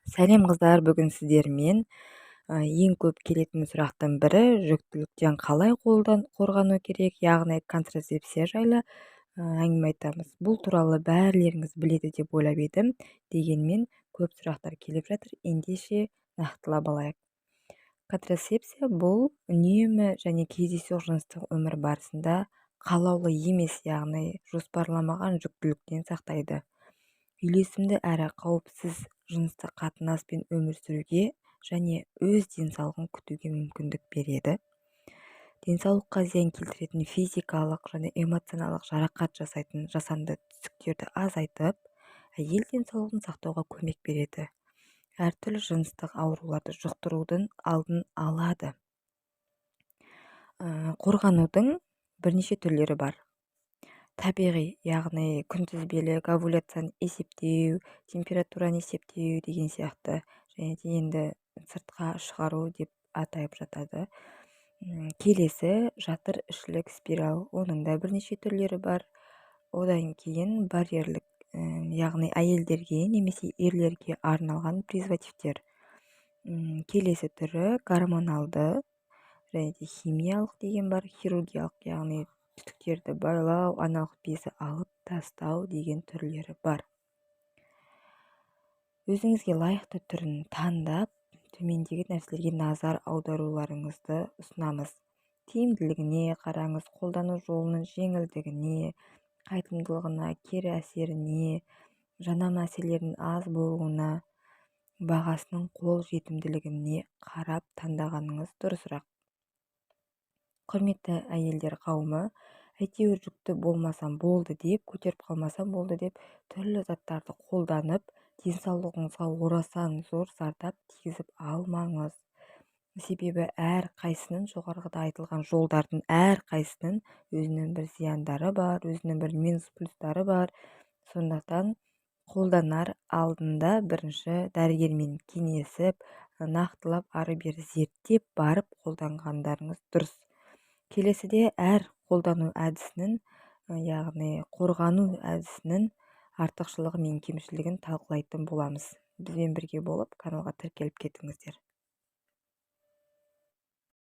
Сәлем қыздар, бүгін сіздермен ең көп келетін сұрақтың бірі жүктіліктен қалай қорғану керек, яғни контрацепция жайлы әңгіме айтамыз. Бұл туралы бәрілеріңіз біледі деп ойлап едім, дегенмен көп сұрақтар келіп жатыр, ендеше нақтылап алайық. Контрацепция бұл үнемі және кездейсоқ жыныстық өмір барысында қалаулы емес, яғни жоспарламаған жүктіліктен сақтайды. Үйлесімді әрі қауіпсіз жыныстық қатынаспен өмір сүруге және өз денсаулығын күтуге мүмкіндік береді. Денсаулыққа зиян келтіретін физикалық және эмоционалдық жарақат жасайтын жасанды түсіктерді азайтып, әйел денсаулығын сақтауға көмек береді. Әртүрлі жыныстық ауруларды жұқтырудың алдын алады. Қорғанудың бірнеше түрлері бар. Табиғи, яғни күнтізбелік, овуляцияны есептеу, температураны есептеу деген сияқты, және де енді сыртқа шығару деп атайып жатады. Келесі жатыр ішілік спираль, оның да бірнеше түрлері бар. Одан кейін барьерлік, яғни әйелдерге немесе ерлерге арналған презервативтер. Келесі түрі гормоналды, және де химиялық деген бар, хирургиялық, яғни түтіктерді байлау, аналық безі алып тастау деген түрлері бар. Өзіңізге лайықты түрін таңдап, төмендегі нәрселерге назар аударуларыңызды ұсынамыз. Тиімділігіне қараңыз, қолдану жолының жеңілдігіне, қайтымдылығына, кері әсеріне, жаңа мәселелердің аз болуына, бағасының қол жетімділігіне қарап таңдағаныңыз дұрысырақ. Құрметті әйелдер қауымы, әйтеуір жүкті болмасам болды деп, көтеріп қалмасам болды деп, түрлі заттарды қолданып, денсаулығыңызға орасан зор зардап тигізіп алмаңыз. Себебі әр қайсының, жоғарыда айтылған жолдардың әр қайсының өзінің бір зияндары бар, өзінің бір минус плюстары бар. Сондықтан қолданар алдында бірінші дәрігермен кеңесіп, нақтылап ары бері зерттеп барып қолданғандарыңыз дұрыс. Келесіде әр қолдану әдісінің, яғни қорғану әдісінің артықшылығы мен кемшілігін талқылайтын боламыз. Бізбен бірге болып каналға тіркеліп кетіңіздер.